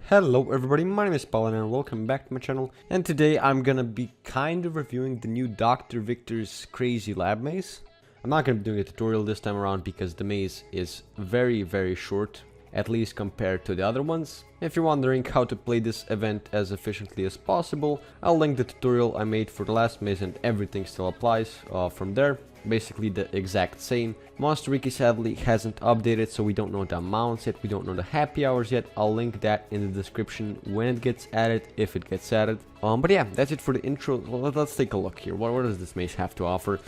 Hello everybody, my name is Paulin and welcome back to my channel, and today I'm gonna be kind of reviewing the new Dr. Viktor's crazy lab maze. I'm not gonna be doing a tutorial this time around because the maze is very short, at least compared to the other ones. If you're wondering how to play this event as efficiently as possible, I'll link the tutorial I made for the last maze and everything still applies from there. Basically the exact same. Monster Wiki sadly hasn't updated, so we don't know the amounts yet, we don't know the happy hours yet. I'll link that in the description when it gets added, if it gets added. But yeah, that's it for the intro. Let's take a look here. What does this maze have to offer?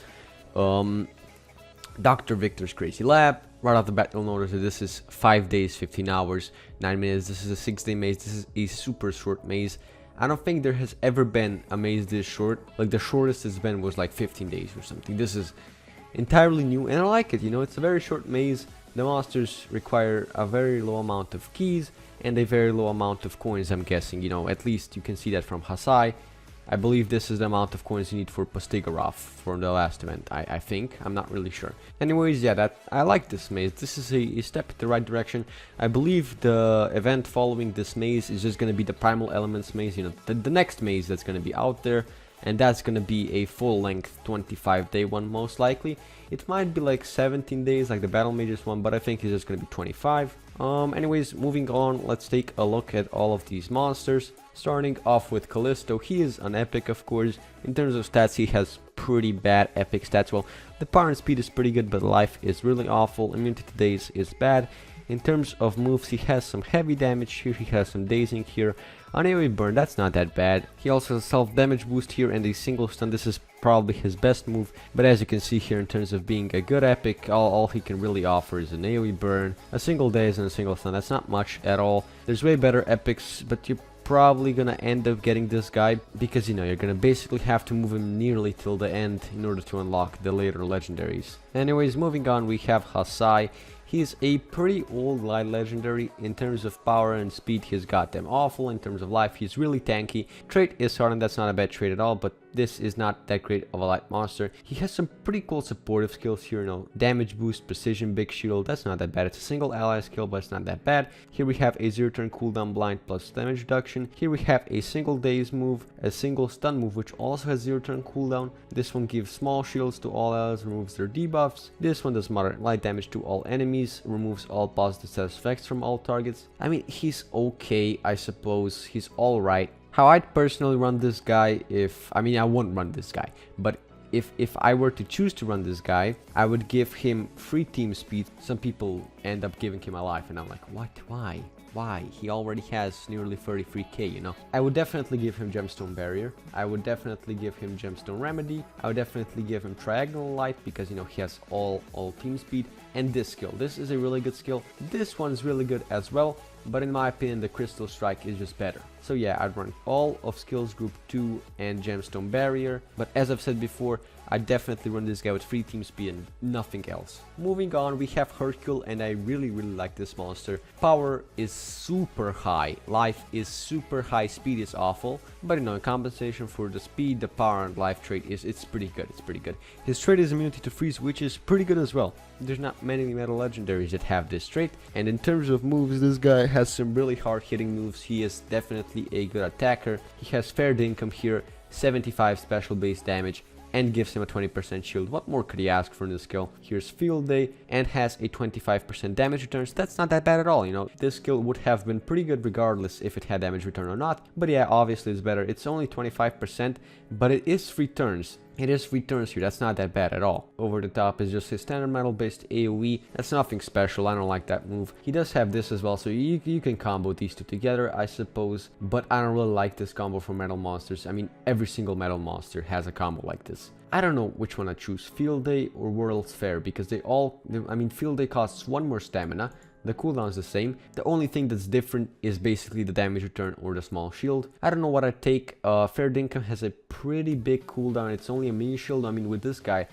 Dr. Viktor's Crazy Lab. Right off the bat, you'll notice that this is 5 days, 15 hours, 9 minutes. This is a 6-day maze. This is a super short maze. I don't think there has ever been a maze this short. Like, the shortest it's been was like 15 days or something. This is entirely new and I like it, you know. It's a very short maze. The monsters require a very low amount of keys and a very low amount of coins, I'm guessing, you know. At least you can see that from Hasai. I believe this is the amount of coins you need for Postigorov from the last event, I think. I'm not really sure. Anyways, yeah, I like this maze. This is a step in the right direction. I believe the event following this maze is just going to be the Primal Elements maze, you know, the next maze that's going to be out there. And that's going to be a full-length 25-day one, most likely. It might be like 17 days, like the Battle Mages one, but I think it's just going to be 25. Anyways, moving on, let's take a look at all of these monsters. Starting off with Kalisto, he is an epic, of course. In terms of stats, he has pretty bad epic stats. Well, the power and speed is pretty good, but life is really awful. Immunity to daze is bad. In terms of moves, he has some heavy damage here, he has some dazing here. An AoE burn, that's not that bad. He also has a self-damage boost here and a single stun. This is probably his best move, but as you can see here, in terms of being a good epic, all he can really offer is an AoE burn, a single daze and a single stun. That's not much at all. There's way better epics, but you're probably gonna end up getting this guy because, you know, you're gonna basically have to move him nearly till the end in order to unlock the later legendaries. Anyways, moving on, we have Hasai. He's a pretty old light legendary. In terms of power and speed, he's goddamn awful. In terms of life, he's really tanky. Trait is hard, and that's not a bad trait at all, but this is not that great of a light monster. He has some pretty cool supportive skills here, you know, damage boost, precision, big shield. That's not that bad. It's a single ally skill, but it's not that bad. Here we have a 0-turn cooldown blind plus damage reduction. Here we have a single daze move, a single stun move, which also has 0-turn cooldown. This one gives small shields to all allies, removes their debuffs. This one does moderate light damage to all enemies, removes all positive status effects from all targets. I mean, he's okay, I suppose. He's alright. How I'd personally run this guy, I wouldn't run this guy, but if I were to choose to run this guy, I would give him free team speed. Some people end up giving him a life, and I'm like, what? Why? He already has nearly 33k, you know. I would definitely give him Gemstone Barrier. I would definitely give him Gemstone Remedy. I would definitely give him Triagonal Light because, you know, he has all team speed. And this skill. This is a really good skill. This one's really good as well. But in my opinion, the Crystal Strike is just better. So yeah, I'd run all of Skills Group 2 and Gemstone Barrier. But as I've said before, I definitely run this guy with free team speed and nothing else. Moving on, we have Hercule, and I really like this monster. Power is super high, life is super high, speed is awful. But, you know, in compensation for the speed, the power and life trait it's pretty good, His trait is immunity to freeze, which is pretty good as well. There's not many metal legendaries that have this trait. And in terms of moves, this guy has some really hard hitting moves. He is definitely a good attacker. He has fair income here, 75 special base damage, and gives him a 20% shield. What more could he ask for this skill? Here's Field Day and has a 25% damage return. So that's not that bad at all, you know. This skill would have been pretty good regardless if it had damage return or not. But yeah, obviously it's better. It's only 25%, but it is free turns. It is free turns here, that's not that bad at all. Over the top is just his standard metal based AoE. That's nothing special, I don't like that move. He does have this as well, so you can combo these two together, I suppose. But I don't really like this combo for metal monsters. I mean, every single metal monster has a combo like this. I don't know which one I choose, Field Day or World's Fair, because Field Day costs 1 more stamina. The cooldown is the same. The only thing that's different is basically the damage return or the small shield. I don't know what I'd take. Fair Dinkum has a pretty big cooldown. It's only a mini shield. I mean, with this guy,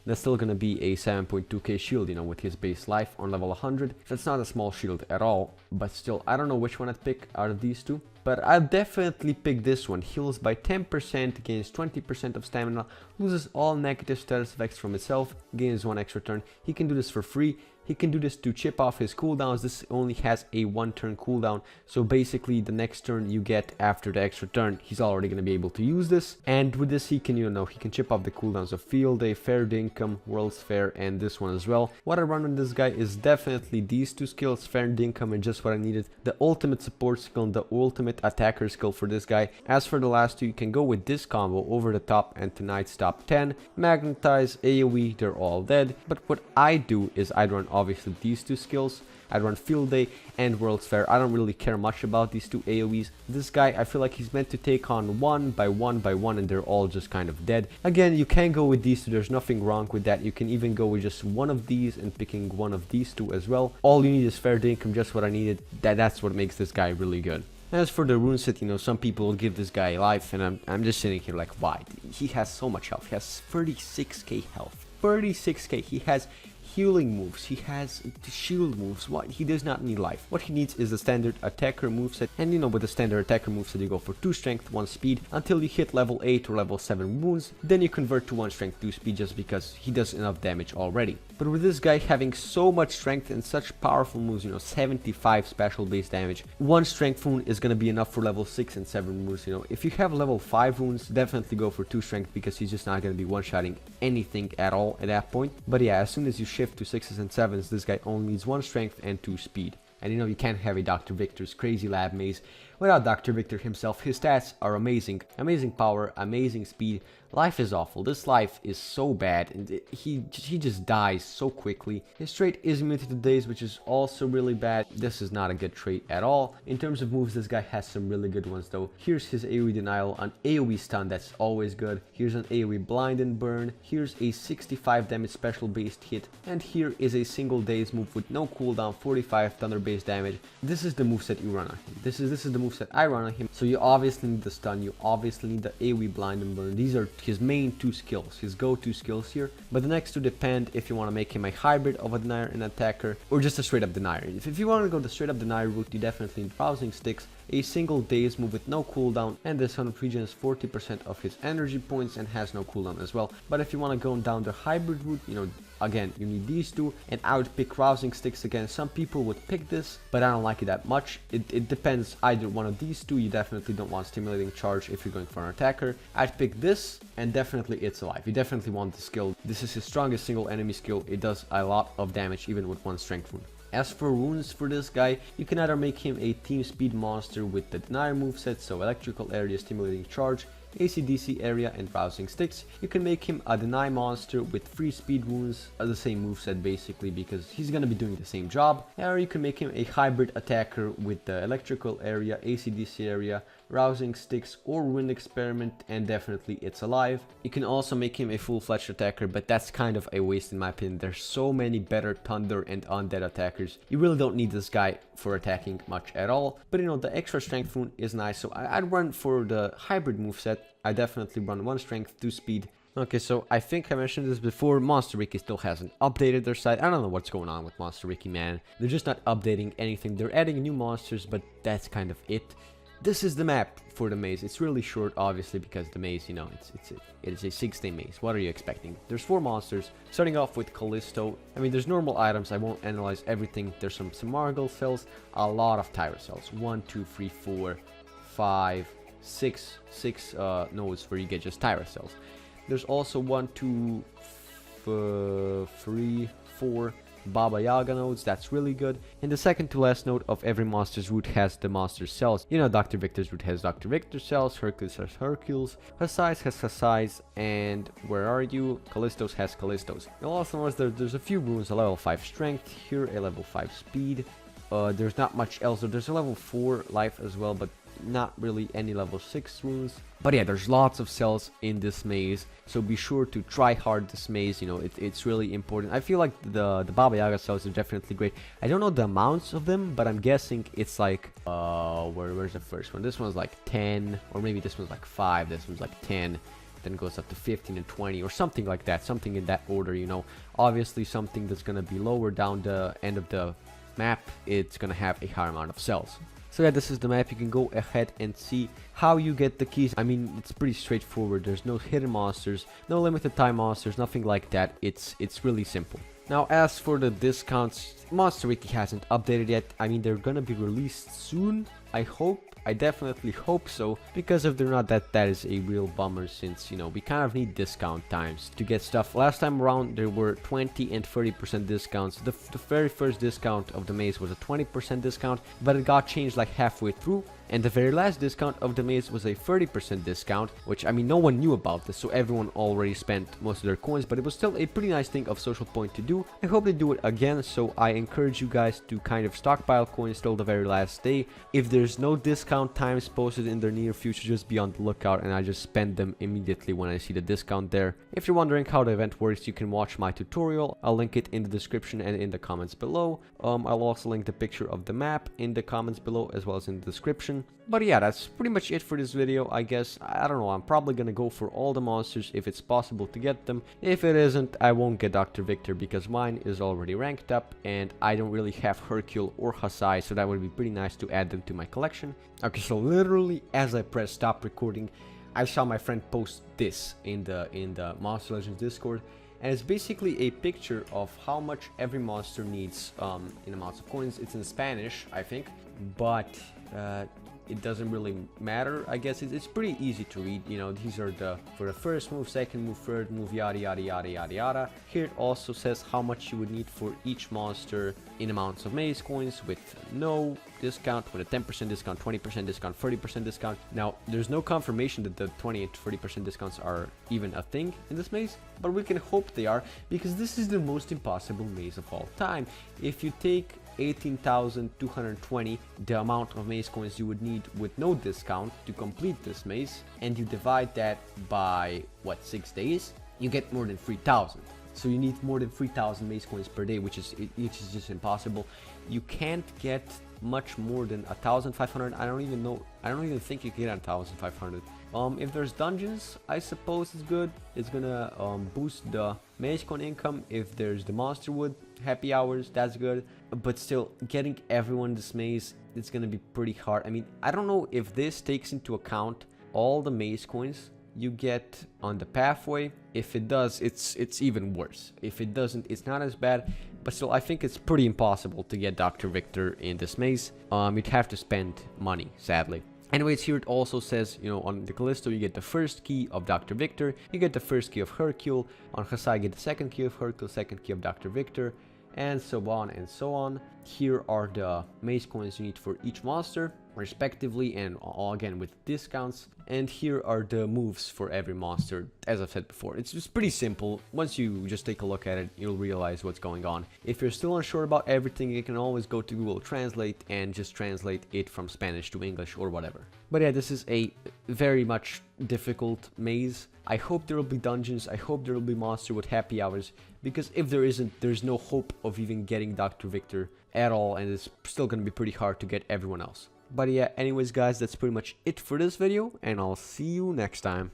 that's still gonna be a 7.2k shield, you know, with his base life on level 100. That's not a small shield at all, but still, I don't know which one I'd pick out of these two. But I'll definitely pick this one. Heals by 10%, gains 20% of stamina, loses all negative status effects from itself, gains 1 extra turn. He can do this for free. He can do this to chip off his cooldowns. This only has a 1-turn cooldown, so basically the next turn you get after the extra turn, he's already going to be able to use this. And with this he can, he can chip off the cooldowns of Field Day, Fair Dinkum, World's Fair, and this one as well. What I run on this guy is definitely these two skills, Fair Dinkum, and just what I needed, the ultimate support skill and the ultimate attacker skill for this guy. As for the last two, you can go with this combo, Over the Top and Tonight's Top 10, Magnetize, AoE, they're all dead. But what I do is I run obviously these two skills. I run Field Day and World's Fair. I don't really care much about these two AoEs. This guy, I feel like he's meant to take on one by one by one, and they're all just kind of dead. Again, you can go with these two. There's nothing wrong with that. You can even go with just one of these and picking one of these two as well. All you need is Fair Dinkum, just what I needed. That's what makes this guy really good. As for the rune set, some people will give this guy life, and I'm just sitting here like, why? He has so much health. He has 36k health. 36k. He has healing moves, he has shield moves. What he does not need life. What he needs is the standard attacker moveset, and with the standard attacker moveset you go for 2 strength, 1 speed until you hit level 8 or level 7 wounds, then you convert to 1 strength, 2 speed, just because he does enough damage already. But with this guy having so much strength and such powerful moves, 75 special base damage, 1 strength wound is gonna be enough for level 6 and 7 wounds. If you have level 5 wounds, definitely go for 2 strength, because he's just not gonna be one-shotting anything at all at that point. But yeah, as soon as you shift to 6s and 7s, this guy only needs 1 strength and 2 speed. And you can't have a Dr. Viktor's crazy lab maze without Dr. Viktor himself. His stats are amazing. Amazing power, amazing speed. Life is awful. This life is so bad, and he just dies so quickly. His trait is immunity to daze, which is also really bad. This is not a good trait at all. In terms of moves, this guy has some really good ones though. Here's his AoE denial, an AoE stun, that's always good. Here's an AoE blind and burn. Here's a 65 damage special based hit, and here is a single daze move with no cooldown, 45 thunder based damage. This is the moveset you run on him. This is the moveset I run on him. So you obviously need the stun, you obviously need the AoE blind and burn. These are his main 2 skills, his go-to skills here. But the next 2 depend if you want to make him a hybrid of a denier and attacker, or just a straight up denier. If you want to go the straight up denier route, you definitely need rousing sticks, a single daze move with no cooldown, and this one regens 40% of his energy points and has no cooldown as well. But if you want to go down the hybrid route, again, you need these 2, and I would pick rousing sticks again. Some people would pick this, but I don't like it that much. It depends, either one of these 2. You definitely don't want stimulating charge if you're going for an attacker. I'd pick this, and definitely It's Alive. You definitely want the skill. This is his strongest single enemy skill. It does a lot of damage even with 1 strength wound. As for runes for this guy, you can either make him a team speed monster with the denier moveset, so electrical area, stimulating charge, AC/DC area, and rousing sticks. You can make him a deny monster with free speed wounds, the same moveset basically, because he's gonna be doing the same job. Or you can make him a hybrid attacker with the electrical area, AC/DC area, rousing sticks, or wind experiment, and definitely It's Alive. You can also make him a full-fledged attacker, but that's kind of a waste in my opinion. There's so many better thunder and undead attackers. You really don't need this guy for attacking much at all. But the extra strength wound is nice, so I'd run for the hybrid moveset. I definitely run 1 strength, 2 speed. Okay, so I think I mentioned this before, Monster Wiki still hasn't updated their site. I don't know what's going on with Monster Wiki, man. They're just not updating anything. They're adding new monsters, but that's kind of it. This is the map for the maze. It's really short, obviously, because the maze, it is a 6-day maze. What are you expecting? There's 4 monsters, starting off with Kalisto. There's normal items. I won't analyze everything. There's some Margle cells, a lot of Tyra cells. 1, 2, 3, 4, 5, 6 nodes where you get just Tyra cells. There's also 1, 2, 3, 4 Baba Yaga nodes. That's really good. And the second to last node of every monster's route has the monster's cells. Dr. Viktor's route has Dr. Viktor's cells, Hercules has Hercules, Hasai's has Hasai's, and where are you? Kalisto's has Kalisto's. You'll also notice there's a few runes, a level 5 strength, here a level 5 speed. There's not much else. There's a level 4 life as well, but not really any level 6 runes. But yeah, there's lots of cells in this maze, so be sure to try hard this maze. It's really important. I feel like the Baba Yaga cells are definitely great. I don't know the amounts of them, but I'm guessing it's like where's the first one? This one's like 10, or maybe this one's like 5, this one's like 10, then goes up to 15 and 20 or something like that, something in that order. Obviously something that's gonna be lower down the end of the map, it's gonna have a higher amount of cells. So yeah, this is the map. You can go ahead and see how you get the keys. It's pretty straightforward. There's no hidden monsters, no limited time monsters, nothing like that. It's really simple. Now, as for the discounts, Monster Wiki hasn't updated yet. I mean, they're gonna be released soon, I hope. I definitely hope so, because if they're not, that is a real bummer, since, you know, we kind of need discount times to get stuff. Last time around, there were 20 and 30% discounts. The very first discount of the maze was a 20% discount, but it got changed like halfway through. And the very last discount of the maze was a 30% discount, which, I mean, no one knew about this, so everyone already spent most of their coins, but it was still a pretty nice thing of Social Point to do. I hope they do it again, so I encourage you guys to kind of stockpile coins till the very last day. If there's no discount times posted in the near future, just be on the lookout, and I just spend them immediately when I see the discount there. If you're wondering how the event works, you can watch my tutorial. I'll link it in the description and in the comments below. I'll also link the picture of the map in the comments below, as well as in the description. But yeah, that's pretty much it for this video, I guess. I don't know, I'm probably gonna go for all the monsters if it's possible to get them. If it isn't, I won't get Dr. Viktor because mine is already ranked up and I don't really have Hercule or Hasai, so that would be pretty nice to add them to my collection. Okay, so literally as I press stop recording, I saw my friend post this in the Monster Legends Discord. And it's basically a picture of how much every monster needs in amounts of coins. It's in Spanish, I think, but it doesn't really matter. I guess it's pretty easy to read. You know, these are for the first move, second move, third move, yada yada yada yada yada. Here it also says how much you would need for each monster in amounts of maze coins, with no discount, with a 10% discount, 20% discount, 30% discount. Now, there's no confirmation that the 20 and 30% discounts are even a thing in this maze, but we can hope they are, because this is the most impossible maze of all time. If you take 18,220, the amount of maze coins you would need with no discount to complete this maze, and you divide that by, what, 6 days, you get more than 3,000. So you need more than 3,000 maze coins per day, which is just impossible. You can't get much more than 1,500. I don't even think you can get 1,500. If there's dungeons, I suppose it's good. It's gonna boost the maze coin income. If there's the monster wood happy hours, that's good. But still, getting everyone this maze, it's gonna be pretty hard. I mean, I don't know if this takes into account all the maze coins you get on the pathway. If it does, it's even worse. If it doesn't, it's not as bad, but still, I think it's pretty impossible to get Dr. Viktor in this maze. You'd have to spend money, sadly. Anyways, here it also says, you know, on the Kalisto you get the first key of Dr. Viktor, you get the first key of Hercule, on Hasai you get the second key of Hercule, second key of Dr. Viktor, and so on and so on. Here are the maze coins you need for each monster, respectively, and all again with discounts. And here are the moves for every monster, as I've said before. It's just pretty simple. Once you just take a look at it, you'll realize what's going on. If you're still unsure about everything, you can always go to Google Translate and just translate it from Spanish to English or whatever. But yeah, this is a very much difficult maze. I hope there will be dungeons, I hope there will be monster with happy hours, because if there isn't, there's no hope of even getting Dr. Viktor at all, and it's still gonna be pretty hard to get everyone else. But yeah, anyways guys, that's pretty much it for this video, and I'll see you next time.